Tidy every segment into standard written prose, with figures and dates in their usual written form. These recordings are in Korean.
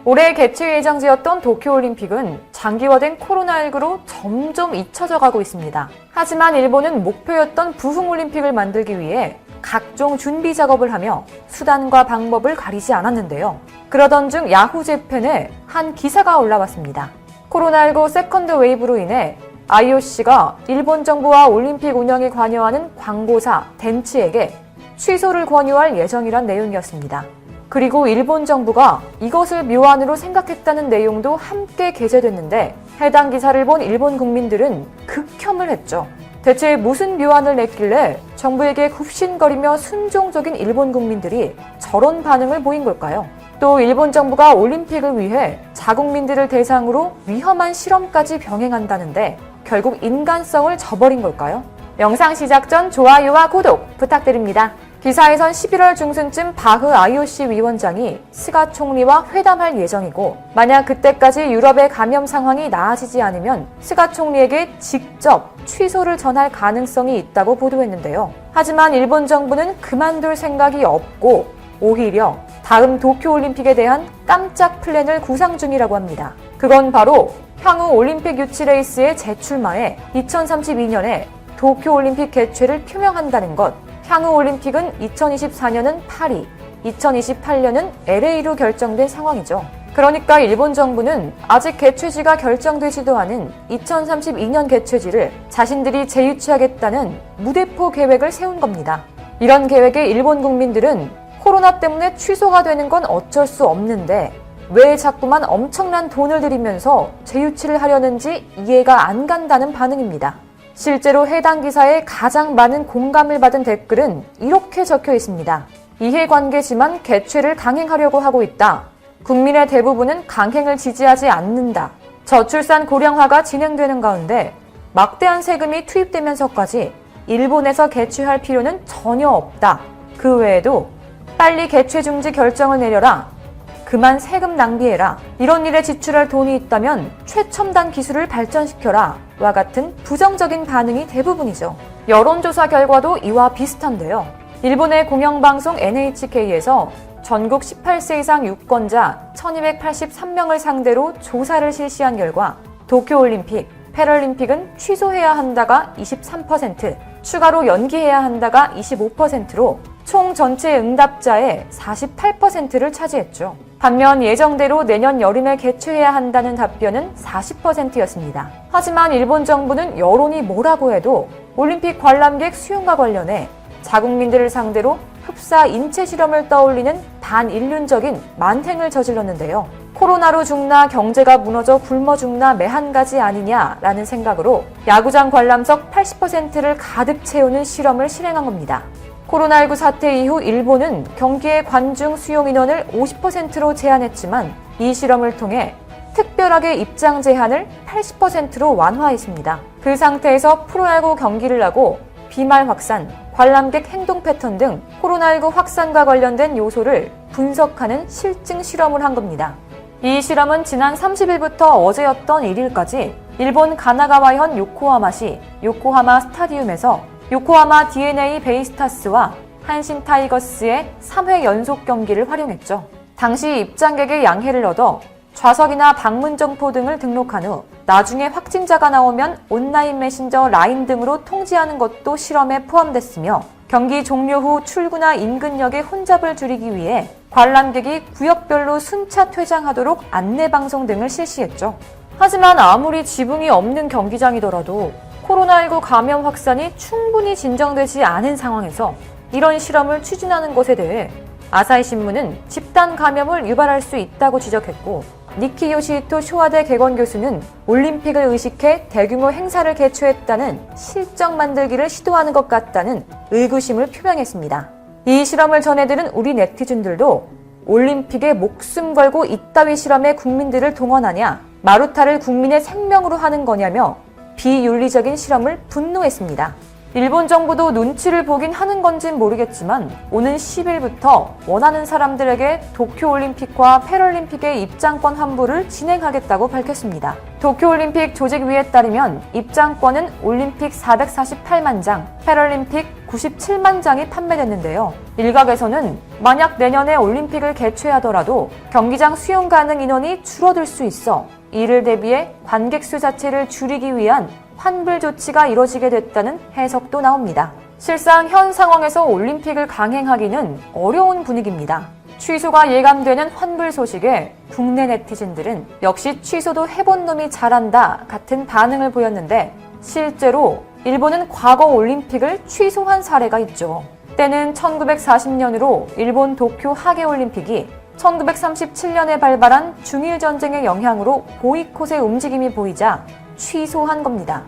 올해 개최 예정지였던 도쿄올림픽은 장기화된 코로나19로 점점 잊혀져 가고 있습니다. 하지만 일본은 목표였던 부흥올림픽을 만들기 위해 각종 준비 작업을 하며 수단과 방법을 가리지 않았는데요. 그러던 중 야후재팬에 한 기사가 올라왔습니다. 코로나19 세컨드 웨이브로 인해 IOC가 일본 정부와 올림픽 운영에 관여하는 광고사 덴츠에게 취소를 권유할 예정이란 내용이었습니다. 그리고 일본 정부가 이것을 묘안으로 생각했다는 내용도 함께 게재됐는데 해당 기사를 본 일본 국민들은 극혐을 했죠. 대체 무슨 묘안을 냈길래 정부에게 굽신거리며 순종적인 일본 국민들이 저런 반응을 보인 걸까요? 또 일본 정부가 올림픽을 위해 자국민들을 대상으로 위험한 실험까지 병행한다는데 결국 인간성을 저버린 걸까요? 영상 시작 전 좋아요와 구독 부탁드립니다. 기사에선 11월 중순쯤 바흐 IOC 위원장이 스가 총리와 회담할 예정이고 만약 그때까지 유럽의 감염 상황이 나아지지 않으면 스가 총리에게 직접 취소를 전할 가능성이 있다고 보도했는데요. 하지만 일본 정부는 그만둘 생각이 없고 오히려 다음 도쿄올림픽에 대한 깜짝 플랜을 구상 중이라고 합니다. 그건 바로 향후 올림픽 유치 레이스의 재출마에 2032년에 도쿄올림픽 개최를 표명한다는 것. 향후 올림픽은 2024년은 파리, 2028년은 LA로 결정된 상황이죠. 그러니까 일본 정부는 아직 개최지가 결정되지도 않은 2032년 개최지를 자신들이 재유치하겠다는 무대포 계획을 세운 겁니다. 이런 계획에 일본 국민들은 코로나 때문에 취소가 되는 건 어쩔 수 없는데 왜 자꾸만 엄청난 돈을 들이면서 재유치를 하려는지 이해가 안 간다는 반응입니다. 실제로 해당 기사에 가장 많은 공감을 받은 댓글은 이렇게 적혀 있습니다. 이해관계지만 개최를 강행하려고 하고 있다. 국민의 대부분은 강행을 지지하지 않는다. 저출산 고령화가 진행되는 가운데 막대한 세금이 투입되면서까지 일본에서 개최할 필요는 전혀 없다. 그 외에도 빨리 개최 중지 결정을 내려라. 그만 세금 낭비해라. 이런 일에 지출할 돈이 있다면 최첨단 기술을 발전시켜라. 와 같은 부정적인 반응이 대부분이죠. 여론조사 결과도 이와 비슷한데요. 일본의 공영방송 NHK에서 전국 18세 이상 유권자 1283명을 상대로 조사를 실시한 결과 도쿄올림픽, 패럴림픽은 취소해야 한다가 23%, 추가로 연기해야 한다가 25%로 총 전체 응답자의 48%를 차지했죠. 반면 예정대로 내년 여름에 개최해야 한다는 답변은 40%였습니다. 하지만 일본 정부는 여론이 뭐라고 해도 올림픽 관람객 수용과 관련해 자국민들을 상대로 흡사 인체 실험을 떠올리는 반인륜적인 만행을 저질렀는데요. 코로나로 죽나 경제가 무너져 굶어 죽나 매한가지 아니냐라는 생각으로 야구장 관람석 80%를 가득 채우는 실험을 실행한 겁니다. 코로나19 사태 이후 일본은 경기의 관중 수용 인원을 50%로 제한했지만 이 실험을 통해 특별하게 입장 제한을 80%로 완화했습니다. 그 상태에서 프로야구 경기를 하고 비말 확산, 관람객 행동 패턴 등 코로나19 확산과 관련된 요소를 분석하는 실증 실험을 한 겁니다. 이 실험은 지난 30일부터 어제였던 1일까지 일본 가나가와현 요코하마시 요코하마 스타디움에서 요코하마 DNA 베이스타스와 한신 타이거스의 3회 연속 경기를 활용했죠. 당시 입장객의 양해를 얻어 좌석이나 방문 정보 등을 등록한 후 나중에 확진자가 나오면 온라인 메신저 라인 등으로 통지하는 것도 실험에 포함됐으며 경기 종료 후 출구나 인근역의 혼잡을 줄이기 위해 관람객이 구역별로 순차 퇴장하도록 안내방송 등을 실시했죠. 하지만 아무리 지붕이 없는 경기장이더라도 코로나19 감염 확산이 충분히 진정되지 않은 상황에서 이런 실험을 추진하는 것에 대해 아사히 신문은 집단 감염을 유발할 수 있다고 지적했고 니키 요시히토 쇼와대 객원 교수는 올림픽을 의식해 대규모 행사를 개최했다는 실적 만들기를 시도하는 것 같다는 의구심을 표명했습니다. 이 실험을 전해들은 우리 네티즌들도 올림픽에 목숨 걸고 이따위 실험에 국민들을 동원하냐, 마루타를 국민의 생명으로 하는 거냐며 비윤리적인 실험을 분노했습니다. 일본 정부도 눈치를 보긴 하는 건진 모르겠지만 오는 10일부터 원하는 사람들에게 도쿄올림픽과 패럴림픽의 입장권 환불을 진행하겠다고 밝혔습니다. 도쿄올림픽 조직위에 따르면 입장권은 올림픽 448만 장, 패럴림픽 97만 장이 판매됐는데요. 일각에서는 만약 내년에 올림픽을 개최하더라도 경기장 수용 가능 인원이 줄어들 수 있어 이를 대비해 관객 수 자체를 줄이기 위한 환불 조치가 이뤄지게 됐다는 해석도 나옵니다. 실상 현 상황에서 올림픽을 강행하기는 어려운 분위기입니다. 취소가 예감되는 환불 소식에 국내 네티즌들은 역시 취소도 해본 놈이 잘한다 같은 반응을 보였는데 실제로 일본은 과거 올림픽을 취소한 사례가 있죠. 때는 1940년으로 일본 도쿄 하계올림픽이 1937년에 발발한 중일전쟁의 영향으로 보이콧의 움직임이 보이자 취소한 겁니다.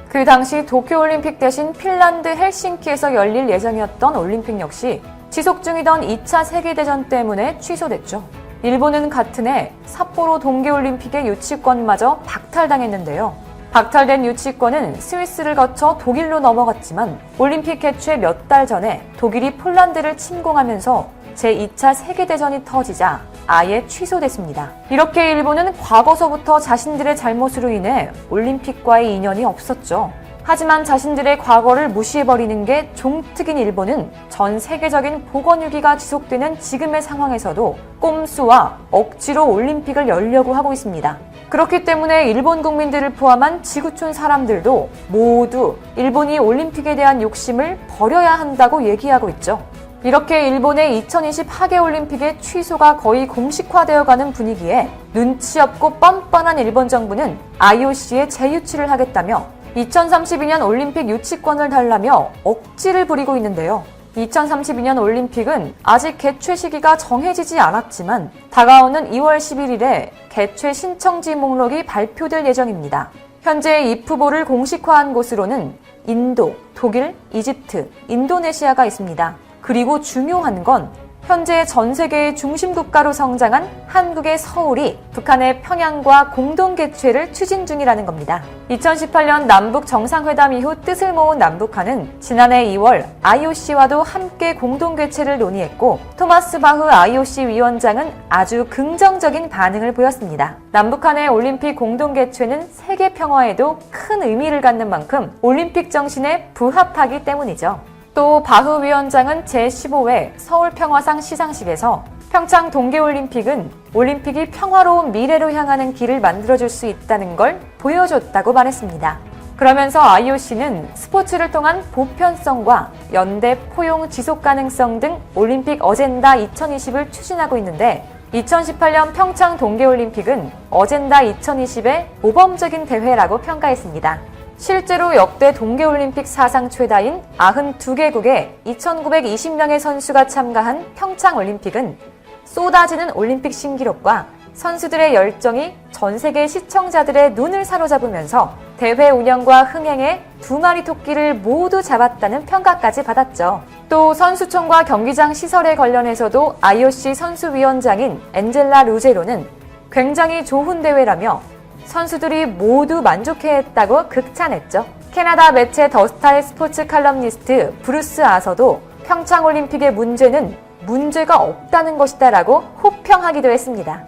그 당시 도쿄올림픽 대신 핀란드 헬싱키에서 열릴 예정이었던 올림픽 역시 지속 중이던 2차 세계대전 때문에 취소됐죠. 일본은 같은 해 삿포로 동계올림픽의 유치권마저 박탈당했는데요. 박탈된 유치권은 스위스를 거쳐 독일로 넘어갔지만 올림픽 개최 몇 달 전에 독일이 폴란드를 침공하면서 제2차 세계대전이 터지자 아예 취소됐습니다. 이렇게 일본은 과거서부터 자신들의 잘못으로 인해 올림픽과의 인연이 없었죠. 하지만 자신들의 과거를 무시해버리는 게 종특인 일본은 전 세계적인 보건위기가 지속되는 지금의 상황에서도 꼼수와 억지로 올림픽을 열려고 하고 있습니다. 그렇기 때문에 일본 국민들을 포함한 지구촌 사람들도 모두 일본이 올림픽에 대한 욕심을 버려야 한다고 얘기하고 있죠. 이렇게 일본의 2020 하계올림픽의 취소가 거의 공식화되어가는 분위기에 눈치 없고 뻔뻔한 일본 정부는 IOC에 재유치를 하겠다며 2032년 올림픽 유치권을 달라며 억지를 부리고 있는데요. 2032년 올림픽은 아직 개최 시기가 정해지지 않았지만 다가오는 2월 11일에 개최 신청지 목록이 발표될 예정입니다. 현재 입후보를 공식화한 곳으로는 인도, 독일, 이집트, 인도네시아가 있습니다. 그리고 중요한 건 현재 전 세계의 중심 국가로 성장한 한국의 서울이 북한의 평양과 공동 개최를 추진 중이라는 겁니다. 2018년 남북 정상회담 이후 뜻을 모은 남북한은 지난해 2월 IOC와도 함께 공동 개최를 논의했고 토마스 바흐 IOC 위원장은 아주 긍정적인 반응을 보였습니다. 남북한의 올림픽 공동 개최는 세계 평화에도 큰 의미를 갖는 만큼 올림픽 정신에 부합하기 때문이죠. 또 바흐 위원장은 제15회 서울평화상 시상식에서 평창 동계올림픽은 올림픽이 평화로운 미래로 향하는 길을 만들어줄 수 있다는 걸 보여줬다고 말했습니다. 그러면서 IOC는 스포츠를 통한 보편성과 연대 포용 지속 가능성 등 올림픽 어젠다 2020을 추진하고 있는데 2018년 평창 동계올림픽은 어젠다 2020의 모범적인 대회라고 평가했습니다. 실제로 역대 동계올림픽 사상 최다인 92개국의 2,920명의 선수가 참가한 평창올림픽은 쏟아지는 올림픽 신기록과 선수들의 열정이 전 세계 시청자들의 눈을 사로잡으면서 대회 운영과 흥행에 2마리 토끼를 모두 잡았다는 평가까지 받았죠. 또 선수촌과 경기장 시설에 관련해서도 IOC 선수위원장인 엔젤라 루제로는 굉장히 좋은 대회라며 선수들이 모두 만족해했다고 극찬했죠. 캐나다 매체 더스타의 스포츠 칼럼니스트 브루스 아서도 평창올림픽의 문제는 문제가 없다는 것이다 라고 호평하기도 했습니다.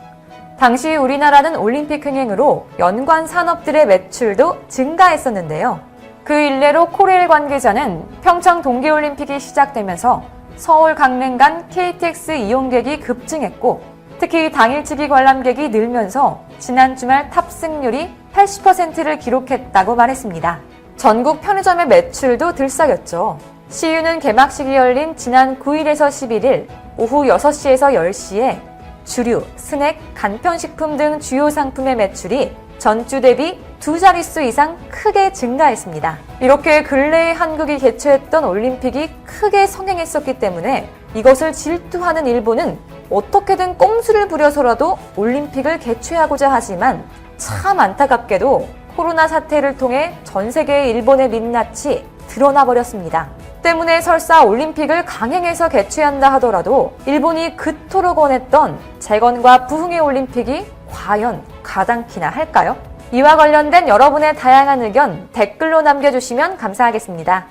당시 우리나라는 올림픽 흥행으로 연관 산업들의 매출도 증가했었는데요. 그 일례로 코레일 관계자는 평창 동계올림픽이 시작되면서 서울 강릉 간 KTX 이용객이 급증했고 특히 당일치기 관람객이 늘면서 지난 주말 탑승률이 80%를 기록했다고 말했습니다. 전국 편의점의 매출도 들썩였죠. 시유는 개막식이 열린 지난 9일에서 11일 오후 6시에서 10시에 주류, 스낵, 간편식품 등 주요 상품의 매출이 전주 대비 2자릿수 이상 크게 증가했습니다. 이렇게 근래에 한국이 개최했던 올림픽이 크게 성행했었기 때문에 이것을 질투하는 일본은 어떻게든 꼼수를 부려서라도 올림픽을 개최하고자 하지만 참 안타깝게도 코로나 사태를 통해 전 세계의 일본의 민낯이 드러나 버렸습니다. 때문에 설사 올림픽을 강행해서 개최한다 하더라도 일본이 그토록 원했던 재건과 부흥의 올림픽이 과연 가당키나 할까요? 이와 관련된 여러분의 다양한 의견 댓글로 남겨주시면 감사하겠습니다.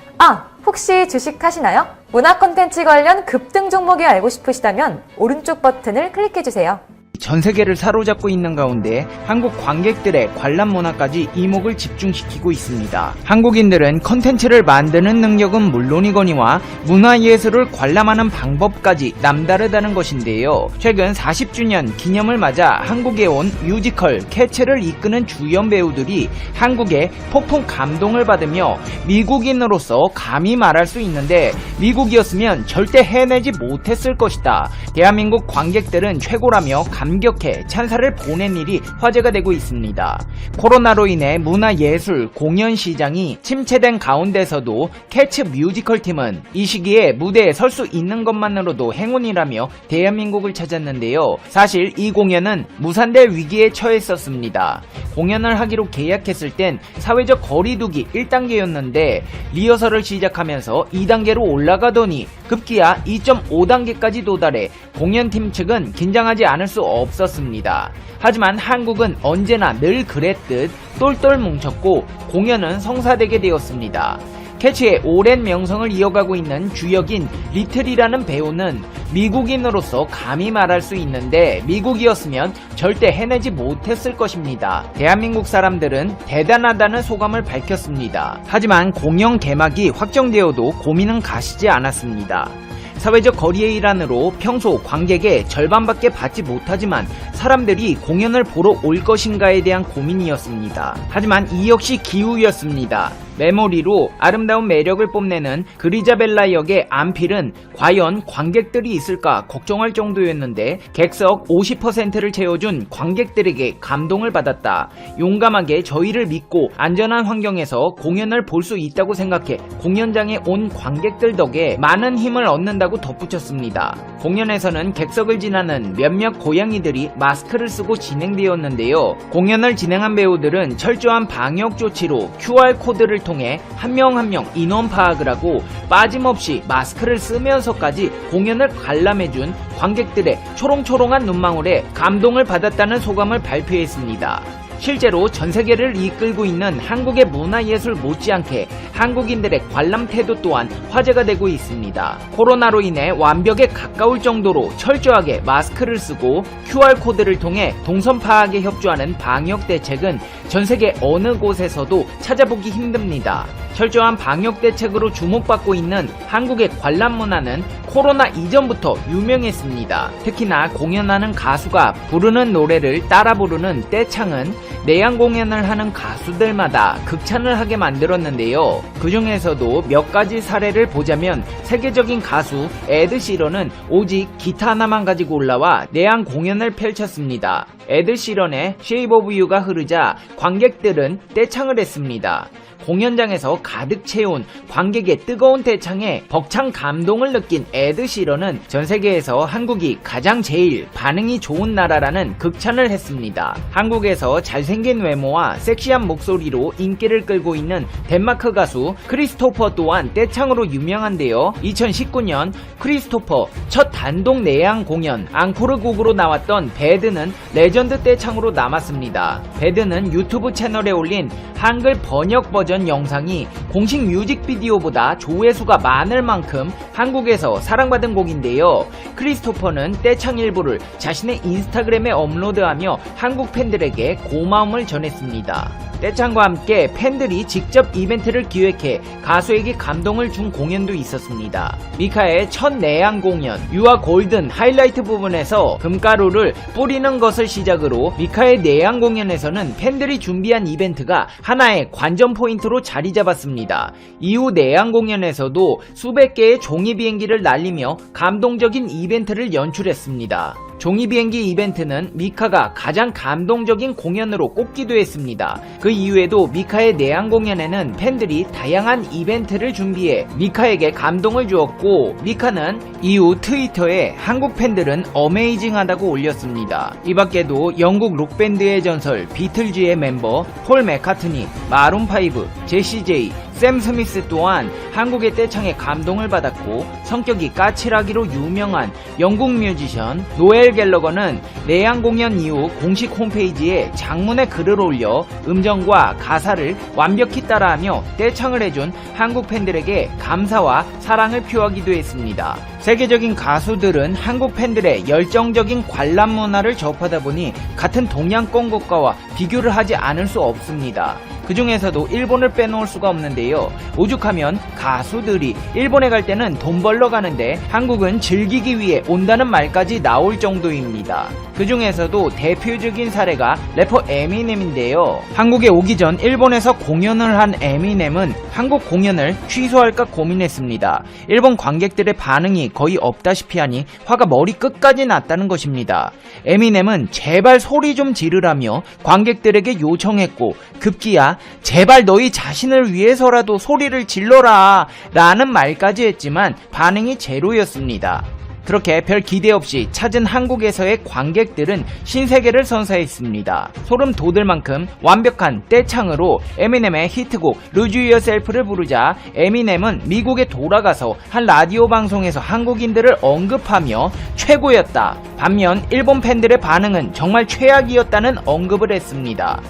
혹시 주식하시나요? 문화 콘텐츠 관련 급등 종목이 알고 싶으시다면 오른쪽 버튼을 클릭해주세요. 전 세계를 사로잡고 있는 가운데 한국 관객들의 관람 문화까지 이목을 집중시키고 있습니다. 한국인들은 컨텐츠를 만드는 능력은 물론이거니와 문화예술을 관람하는 방법까지 남다르다는 것인데요. 최근 40주년 기념을 맞아 한국에 온 뮤지컬 캐츠를 이끄는 주연 배우들이 한국에 폭풍 감동을 받으며 미국인으로서 감히 말할 수 있는데 미국이었으면 절대 해내지 못했을 것이다. 대한민국 관객들은 최고라며 감격해 찬사를 보낸 일이 화제가 되고 있습니다. 코로나로 인해 문화예술 공연 시장이 침체된 가운데서도 캐츠 뮤지컬 팀은 이 시기에 무대에 설 수 있는 것만으로도 행운이라며 대한민국을 찾았는데요. 사실 이 공연은 무산될 위기에 처했었습니다. 공연을 하기로 계약했을 땐 사회적 거리두기 1단계였는데 리허설을 시작하면서 2단계로 올라가더니 급기야 2.5단계까지 도달해 공연팀 측은 긴장하지 않을 수 없었습니다. 하지만 한국은 언제나 늘 그랬듯 똘똘 뭉쳤고 공연은 성사되게 되었습니다. 캐치의 오랜 명성을 이어가고 있는 주역인 리틀이라는 배우는 미국인으로서 감히 말할 수 있는데 미국이었으면 절대 해내지 못했을 것입니다. 대한민국 사람들은 대단하다는 소감을 밝혔습니다. 하지만 공연 개막이 확정되어도 고민은 가시지 않았습니다. 사회적 거리의 일환으로 평소 관객의 절반밖에 받지 못하지만 사람들이 공연을 보러 올 것인가에 대한 고민이었습니다. 하지만 이 역시 기우였습니다. 메모리로 아름다운 매력을 뽐내는 그리자벨라 역의 안필은 과연 관객들이 있을까 걱정할 정도였는데 객석 50%를 채워준 관객들에게 감동을 받았다. 용감하게 저희를 믿고 안전한 환경에서 공연을 볼 수 있다고 생각해 공연장에 온 관객들 덕에 많은 힘을 얻는다고 덧붙였습니다. 공연에서는 객석을 지나는 몇몇 고양이들이 마스크를 쓰고 진행되었는데요. 공연을 진행한 배우들은 철저한 방역 조치로 QR코드를 통해 한 명 한 명 인원 파악을 하고 빠짐없이 마스크를 쓰면서까지 공연을 관람해준 관객들의 초롱초롱한 눈망울에 감동을 받았다는 소감을 발표했습니다. 실제로 전세계를 이끌고 있는 한국의 문화예술 못지않게 한국인들의 관람 태도 또한 화제가 되고 있습니다. 코로나로 인해 완벽에 가까울 정도로 철저하게 마스크를 쓰고 QR코드를 통해 동선 파악에 협조하는 방역 대책은 전세계 어느 곳에서도 찾아보기 힘듭니다. 철저한 방역 대책으로 주목받고 있는 한국의 관람 문화는 코로나 이전부터 유명했습니다. 특히나 공연하는 가수가 부르는 노래를 따라 부르는 떼창은 내한 공연을 하는 가수들마다 극찬을 하게 만들었는데요. 그 중에서도 몇 가지 사례를 보자면 세계적인 가수 에드 시런은 오직 기타 하나만 가지고 올라와 내한 공연을 펼쳤습니다. 에드 시런의 Shape of You가 흐르자 관객들은 떼창을 했습니다. 공연장에서 가득 채운 관객의 뜨거운 떼창에 벅찬 감동을 느낀 에드 시런은 전 세계에서 한국이 가장 제일 반응이 좋은 나라라는 극찬을 했습니다. 한국에서 잘생긴 외모와 섹시한 목소리로 인기를 끌고 있는 덴마크 가수 크리스토퍼 또한 떼창으로 유명한데요. 2019년 크리스토퍼 첫 단독 내한 공연 앙코르 곡으로 나왔던 배드는 레전드 떼창으로 남았습니다. 배드는 유튜브 채널에 올린 한글 번역 버전 영상이 공식 뮤직비디오보다 조회수가 많을 만큼 한국에서 사랑받은 곡인데요. 크리스토퍼는 떼창 일부를 자신의 인스타그램에 업로드하며 한국 팬들에게 고마움을 전했습니다. 떼창과 함께 팬들이 직접 이벤트를 기획해 가수에게 감동을 준 공연도 있었습니다. 미카의 첫 내한 공연 유아 골든 하이라이트 부분에서 금가루를 뿌리는 것을 시작으로 미카의 내한 공연에서는 팬들이 준비한 이벤트가 하나의 관전 포인트로 자리 잡았습니다. 이후 내한 공연에서도 수백 개의 종이 비행기를 날리며 감동적인 이벤트를 연출했습니다. 종이 비행기 이벤트는 미카가 가장 감동적인 공연으로 꼽기도 했습니다. 그 이후에도 미카의 내한 공연에는 팬들이 다양한 이벤트를 준비해 미카에게 감동을 주었고 미카는 이후 트위터에 한국 팬들은 어메이징하다고 올렸습니다. 이 밖에도 영국 록밴드의 전설 비틀즈의 멤버 폴 맥카트니, 마룬5, 제시 제이, 샘 스미스 또한 한국의 떼창에 감동을 받았고 성격이 까칠하기로 유명한 영국 뮤지션 노엘 갤러거는 내한 공연 이후 공식 홈페이지에 장문의 글을 올려 음정과 가사를 완벽히 따라하며 떼창을 해준 한국 팬들에게 감사와 사랑을 표하기도 했습니다. 세계적인 가수들은 한국 팬들의 열정적인 관람 문화를 접하다 보니 같은 동양권 국가와 비교를 하지 않을 수 없습니다. 그 중에서도 일본을 빼놓을 수가 없는데요. 오죽하면 가수들이 일본에 갈 때는 돈 벌러 가는데 한국은 즐기기 위해 온다는 말까지 나올 정도입니다. 그 중에서도 대표적인 사례가 래퍼 에미넴인데요. 한국에 오기 전 일본에서 공연을 한 에미넴은 한국 공연을 취소할까 고민했습니다. 일본 관객들의 반응이 거의 없다시피 하니 화가 머리 끝까지 났다는 것입니다. 에미넴은 제발 소리 좀 지르라며 관객들에게 요청했고 급기야 제발 너희 자신을 위해서라도 소리를 질러라 라는 말까지 했지만 반응이 제로였습니다. 그렇게 별 기대 없이 찾은 한국에서의 관객들은 신세계를 선사했습니다. 소름 돋을 만큼 완벽한 떼창으로 에미넴의 히트곡 Lose Yourself를 부르자 에미넴은 미국에 돌아가서 한 라디오 방송에서 한국인들을 언급하며 최고였다. 반면 일본 팬들의 반응은 정말 최악이었다는 언급을 했습니다.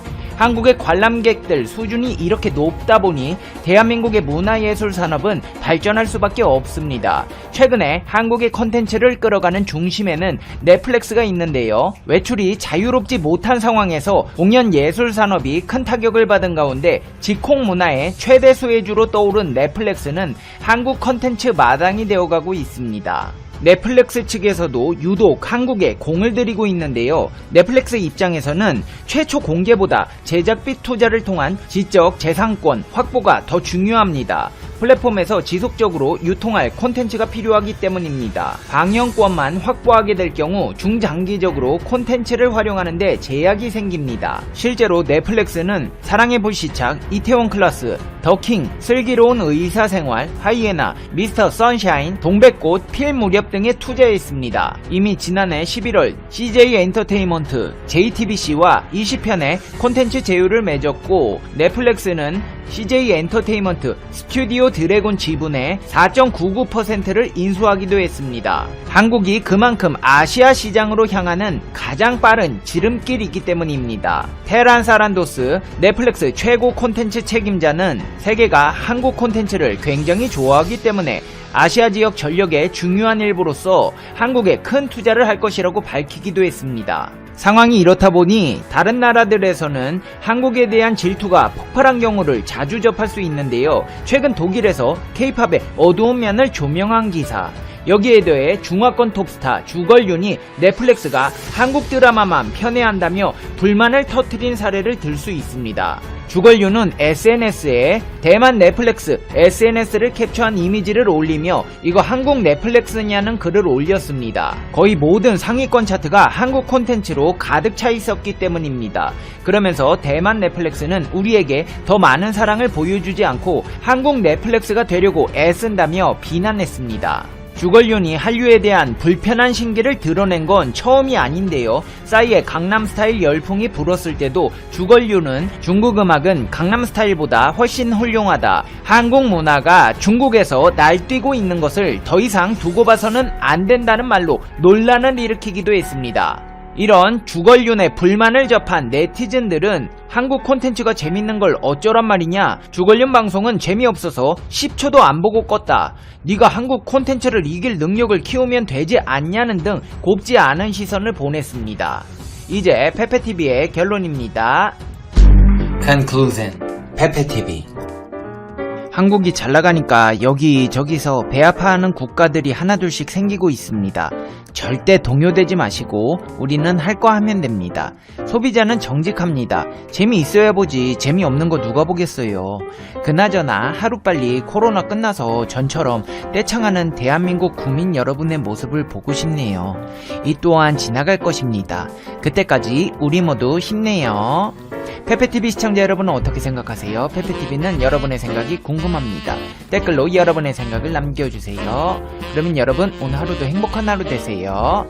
한국의 관람객들 수준이 이렇게 높다 보니 대한민국의 문화예술 산업은 발전할 수밖에 없습니다. 최근에 한국의 컨텐츠를 끌어가는 중심에는 넷플릭스가 있는데요. 외출이 자유롭지 못한 상황에서 공연 예술 산업이 큰 타격을 받은 가운데 직콕 문화의 최대 수혜주로 떠오른 넷플릭스는 한국 컨텐츠 마당이 되어가고 있습니다. 넷플릭스 측에서도 유독 한국에 공을 들이고 있는데요. 넷플릭스 입장에서는 최초 공개보다 제작비 투자를 통한 지적 재산권 확보가 더 중요합니다. 플랫폼에서 지속적으로 유통할 콘텐츠가 필요하기 때문입니다. 방영권만 확보하게 될 경우 중장기적으로 콘텐츠를 활용하는데 제약이 생깁니다. 실제로 넷플릭스는 사랑의 불시착, 이태원 클라스, 더킹, 슬기로운 의사생활, 하이에나, 미스터 선샤인, 동백꽃, 필 무렵 등에 투자했습니다. 이미 지난해 11월 CJ 엔터테인먼트, JTBC와 20편의 콘텐츠 제휴를 맺었고 넷플릭스는 CJ 엔터테인먼트 스튜디오 드래곤 지분의 4.99%를 인수하기도 했습니다. 한국이 그만큼 아시아 시장으로 향하는 가장 빠른 지름길이기 때문입니다. 테란 사란도스 넷플릭스 최고 콘텐츠 책임자는 세계가 한국 콘텐츠를 굉장히 좋아하기 때문에 아시아 지역 전력의 중요한 일부로서 한국에 큰 투자를 할 것이라고 밝히기도 했습니다. 상황이 이렇다 보니 다른 나라들에서는 한국에 대한 질투가 폭발한 경우를 자주 접할 수 있는데요. 최근 독일에서 K-팝의 어두운 면을 조명한 기사, 여기에 더해 중화권 톱스타 주걸륜이 넷플릭스가 한국 드라마만 편애한다며 불만을 터뜨린 사례를 들 수 있습니다. 주걸륜은 SNS에 대만 넷플릭스 SNS를 캡처한 이미지를 올리며 이거 한국 넷플릭스냐는 글을 올렸습니다. 거의 모든 상위권 차트가 한국 콘텐츠로 가득 차 있었기 때문입니다. 그러면서 대만 넷플릭스는 우리에게 더 많은 사랑을 보여주지 않고 한국 넷플릭스가 되려고 애쓴다며 비난했습니다. 주걸륜이 한류에 대한 불편한 신기를 드러낸 건 처음이 아닌데요. 싸이의 강남스타일 열풍이 불었을 때도 주걸륜은 중국 음악은 강남스타일보다 훨씬 훌륭하다. 한국 문화가 중국에서 날뛰고 있는 것을 더 이상 두고 봐서는 안 된다는 말로 논란을 일으키기도 했습니다. 이런 주걸륜의 불만을 접한 네티즌들은 한국 콘텐츠가 재밌는 걸 어쩌란 말이냐, 주걸륜 방송은 재미없어서 10초도 안 보고 껐다, 네가 한국 콘텐츠를 이길 능력을 키우면 되지 않냐는 등 곱지 않은 시선을 보냈습니다. 이제 페페TV의 결론입니다. Conclusion. 페페TV. 한국이 잘 나가니까 여기저기서 배 아파하는 국가들이 하나둘씩 생기고 있습니다. 절대 동요되지 마시고 우리는 할 거 하면 됩니다. 소비자는 정직합니다. 재미있어야 보지 재미없는 거 누가 보겠어요. 그나저나 하루빨리 코로나 끝나서 전처럼 떼창하는 대한민국 국민 여러분의 모습을 보고 싶네요. 이 또한 지나갈 것입니다. 그때까지 우리 모두 힘내요. 페페TV 시청자 여러분은 어떻게 생각하세요? 페페TV는 여러분의 생각이 궁금합니다. 댓글로 여러분의 생각을 남겨주세요. 그러면 여러분 오늘 하루도 행복한 하루 되세요.